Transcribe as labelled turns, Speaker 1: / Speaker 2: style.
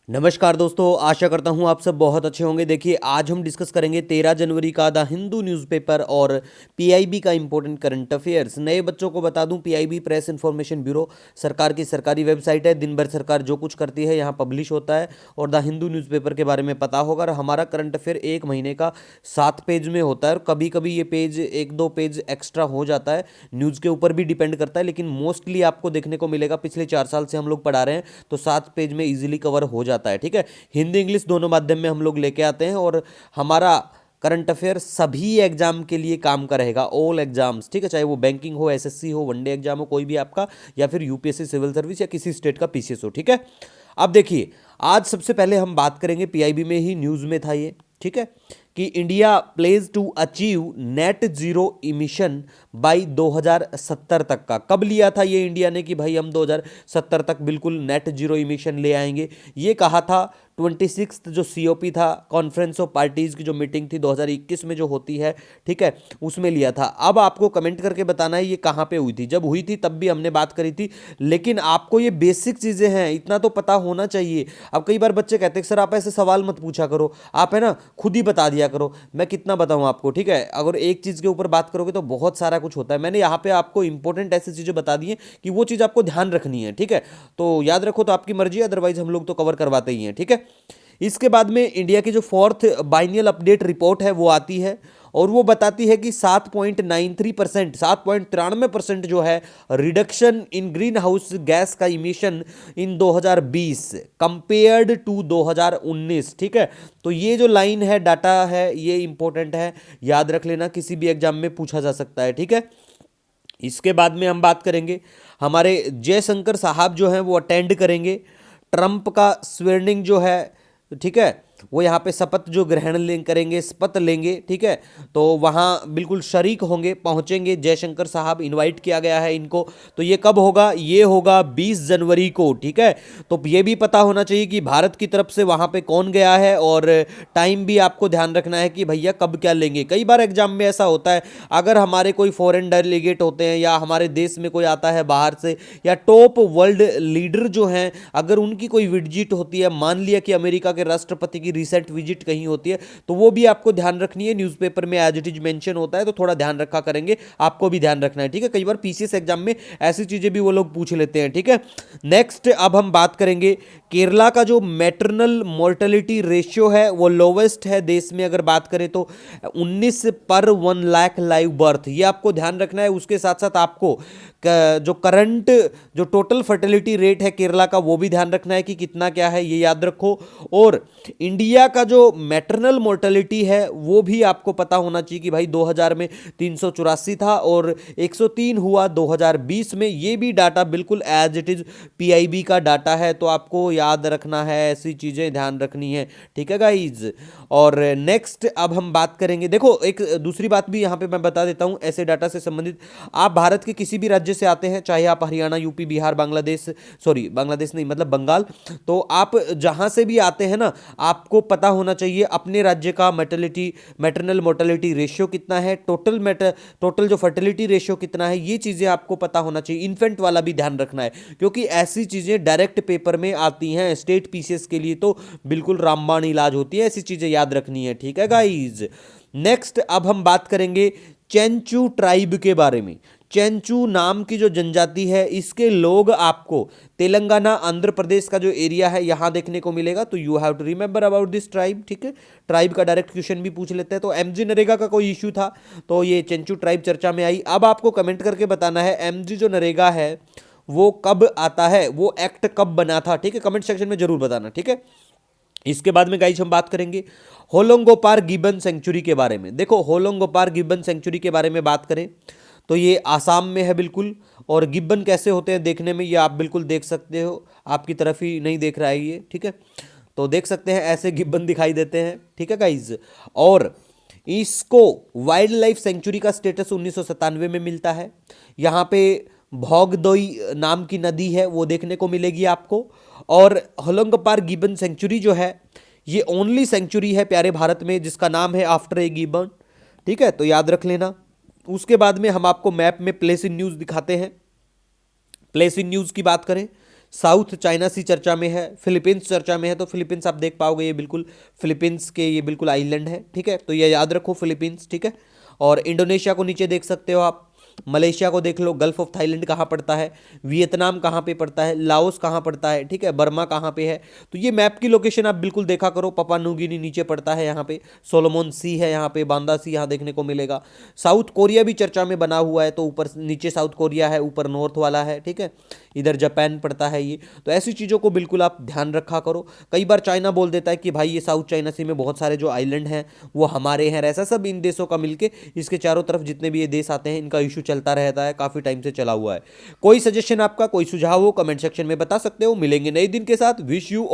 Speaker 1: नमस्कार दोस्तों, आशा करता हूँ आप सब बहुत अच्छे होंगे। देखिए, आज हम डिस्कस करेंगे 13 जनवरी का द हिंदू न्यूज़पेपर और पीआईबी का इंपॉर्टेंट करंट अफेयर्स। नए बच्चों को बता दूं, पीआईबी प्रेस इन्फॉर्मेशन ब्यूरो सरकार की सरकारी वेबसाइट है। दिन भर सरकार जो कुछ करती है यहाँ पब्लिश होता है। और द हिंदू न्यूज़पेपर के बारे में पता होगा। और हमारा करंट अफेयर एक महीने का 7 पेज में होता है और कभी कभी ये पेज 1-2 पेज एक्स्ट्रा हो जाता है। न्यूज़ के ऊपर भी डिपेंड करता है, लेकिन मोस्टली आपको देखने को मिलेगा। पिछले 4 साल से हम लोग पढ़ा रहे हैं तो 7 पेज में इजीली कवर हो जाता है। ठीक है, हिंदी इंग्लिश दोनों माध्यम में हम लोग लेके आते हैं। और हमारा करंट अफेयर सभी एग्जाम के लिए काम का रहेगा, ऑल एग्जाम्स। ठीक है, चाहे वो बैंकिंग हो, एसएससी हो, वनडे एग्जाम हो, कोई भी आपका, या फिर यूपीएससी सिविल सर्विस या किसी स्टेट का पीसीएस हो। ठीक है, अब देखिए, आज सबसे पहले हम बात करेंगे, पीआईबी में ही न्यूज़ में था ये। ठीक है, कि India pledges to achieve net zero emission by 2070 तक का। कब लिया था ये इंडिया ने कि भाई हम 2070 तक बिल्कुल नेट जीरो इमिशन ले आएंगे? ये कहा था 26 जो सीओपी था, कॉन्फ्रेंस ऑफ पार्टीज की जो मीटिंग थी 2021 में जो होती है, ठीक है, उसमें लिया था। अब आपको कमेंट करके बताना है ये कहाँ पे हुई थी। जब हुई थी तब भी हमने बात करी थी, लेकिन आपको ये बेसिक चीजें हैं, इतना तो पता होना चाहिए। अब कई बार बच्चे कहते हैं सर आप ऐसे सवाल मत पूछा करो, आप है ना खुद ही बता दिया करो। मैं कितना बताऊं आपको? ठीक है, अगर एक चीज के ऊपर बात करोगे तो बहुत सारा कुछ होता है। मैंने यहाँ पे आपको इंपॉर्टेंट ऐसी चीजें बता दी हैं कि वो चीज आपको ध्यान रखनी है। ठीक है, तो याद रखो तो आपकी मर्जी है, अदरवाइज हम लोग तो कवर करवाते ही हैं। ठीक है, इसके बाद में इंडिया की जो फोर्थ बाइनियल अपडेट रिपोर्ट है वो आती है और वो बताती है कि 7.93%, 7.93% जो है reduction in green house gas का इमिशन इन 2020 कंपेयर्ड टू 2019। ठीक है, तो ये जो लाइन है, डाटा है, ये इंपॉर्टेंट है, याद रख लेना, किसी भी एग्जाम में पूछा जा सकता है। ठीक है, इसके बाद में हम बात करेंगे, हमारे जयशंकर साहब जो हैं वो अटेंड करेंगे ट्रंप का स्वेर्निंग जो है। ठीक है, वो यहाँ पे शपथ जो ग्रहण करेंगे, शपथ लेंगे। ठीक है, तो वहाँ बिल्कुल शरीक होंगे, पहुँचेंगे जयशंकर साहब, इनवाइट किया गया है इनको। तो ये कब होगा? ये होगा 20 जनवरी को। ठीक है, तो ये भी पता होना चाहिए कि भारत की तरफ से वहाँ पे कौन गया है, और टाइम भी आपको ध्यान रखना है कि भैया कब क्या लेंगे। कई बार एग्जाम में ऐसा होता है, अगर हमारे कोई फॉरेन डेलीगेट होते हैं या हमारे देश में कोई आता है बाहर से, या टॉप वर्ल्ड लीडर जो हैं, अगर उनकी कोई विजिट होती है, मान लिया कि अमेरिका के राष्ट्रपति की रिसेंट विजिट कहीं होती है, तो वो भी आपको ध्यान रखनी है। न्यूज़पेपर में एज इट इज मेंशन होता है, तो थोड़ा ध्यान रखा करेंगे, आपको भी ध्यान रखना है। ठीक है, कई बार पीसीएस एग्जाम में ऐसी चीजें भी वो लोग पूछ लेते हैं। ठीक है, नेक्स्ट अब हम बात करेंगे, केरला का जो मैटरनल मोर्टेलिटी रेशियो है वो लोवेस्ट है देश में। अगर बात करें तो 19 पर 1 लाख लाइव बर्थ, ये आपको ध्यान रखना है। उसके साथ साथ आपको जो करंट जो टोटल फर्टिलिटी रेट है केरला का, वो भी ध्यान रखना है कि कितना क्या है, ये याद रखो। और इंडिया का जो मैटरनल मोर्टेलिटी है वो भी आपको पता होना चाहिए कि भाई 2000 में 384 था और 103 हुआ 2020 में। ये भी डाटा बिल्कुल एज इट इज पीआईबी का डाटा है, तो आपको याद रखना है, ऐसी चीजें ध्यान रखनी है। ठीक है गाइज, और नेक्स्ट अब हम बात करेंगे, देखो एक दूसरी बात भी यहाँ पे मैं बता देता हूँ ऐसे डाटा से संबंधित। आप भारत के किसी भी राज्य से आते हैं, चाहे आप हरियाणा, यूपी, बिहार, बांग्लादेश, सॉरी बांग्लादेश नहीं मतलब बंगाल, तो आप जहां से भी आते हैं ना, आपको पता होना चाहिए अपने राज्य का मैटरनल मोर्टेलिटी रेशियो कितना है, टोटल जो फर्टिलिटी रेशियो कितना है, ये चीजें आपको पता होना चाहिए। इन्फेंट वाला भी ध्यान रखना है, क्योंकि ऐसी चीजें डायरेक्ट पेपर में आती हैं। स्टेट पीसीएस के लिए तो बिल्कुल रामबाण इलाज होती है, ऐसी चीजें याद रखनी है। ठीक है गाइज, नेक्स्ट अब हम बात करेंगे चेंचू ट्राइब के बारे में। चेंचू नाम की जो जनजाति है, इसके लोग आपको तेलंगाना, आंध्र प्रदेश का जो एरिया है यहां देखने को मिलेगा। तो you have to remember about this tribe. ठीक है, ट्राइब का डायरेक्ट क्वेश्चन भी पूछ लेते हैं। तो एमजी नरेगा का कोई इश्यू था तो ये चेंचू ट्राइब चर्चा में आई। अब आपको कमेंट करके बताना है एमजी जो नरेगा है वो कब आता है, वो एक्ट कब बना था। ठीक है, कमेंट सेक्शन में जरूर बताना। ठीक है, इसके बाद में गाइस हम बात करेंगे होलोंगोपार गिबन सेंचुरी के बारे में। देखो, होलोंगोपार गिबन सेंचुरी के बारे में बात करें तो ये आसाम में है बिल्कुल। और गिब्बन कैसे होते हैं देखने में, ये आप बिल्कुल देख सकते हो, आपकी तरफ ही नहीं देख रहा है ये। ठीक है, तो देख सकते हैं ऐसे गिब्बन दिखाई देते हैं। ठीक है गाइज, और इसको वाइल्ड लाइफ सेंचुरी का स्टेटस 1997 में मिलता है। यहाँ पे भोगदोई नाम की नदी है वो देखने को मिलेगी आपको। और होलोंगोपार गिबन सेंचुरी जो है ये ओनली सेंचुरी है प्यारे भारत में जिसका नाम है आफ्टर ए गिबन। ठीक है, तो याद रख लेना। उसके बाद में हम आपको मैप में प्लेस इन न्यूज़ दिखाते हैं। प्लेस इन न्यूज़ की बात करें, साउथ चाइना सी चर्चा में है, फिलीपींस चर्चा में है, तो फिलीपींस आप देख पाओगे, ये बिल्कुल फिलीपींस के ये बिल्कुल आइलैंड है, ठीक है, तो ये याद रखो फिलीपींस, ठीक है। और इंडोनेशिया को नीचे देख सकते हो आप, मलेशिया को देख लो, गल्फ ऑफ थाईलैंड कहाँ पड़ता है, वियतनाम कहाँ पे पड़ता है, लाओस कहाँ पड़ता है, ठीक है, बर्मा कहाँ पे है। तो ये मैप की लोकेशन आप बिल्कुल देखा करो, पापुआ न्यू गिनी नीचे पड़ता है, यहाँ पे सोलोमन सी है, यहाँ पे बांदा सी यहाँ देखने को मिलेगा। साउथ कोरिया भी चर्चा में बना हुआ है, तो ऊपर नीचे साउथ कोरिया है, ऊपर नॉर्थ वाला है, ठीक है, इधर जापान पड़ता है ये। तो ऐसी चीज़ों को बिल्कुल आप ध्यान रखा करो। कई बार चाइना बोल देता है कि भाई ये साउथ चाइना सी में बहुत सारे जो आइलैंड हैं वो हमारे हैं, ऐसा सब इन देशों का मिलके इसके चारों तरफ जितने भी ये देश आते हैं इनका इशू चलता रहता है, काफ़ी टाइम से चला हुआ है। कोई सजेशन आपका, कोई सुझाव हो, कमेंट सेक्शन में बता सकते हो। मिलेंगे नए दिन के साथ। Wish you all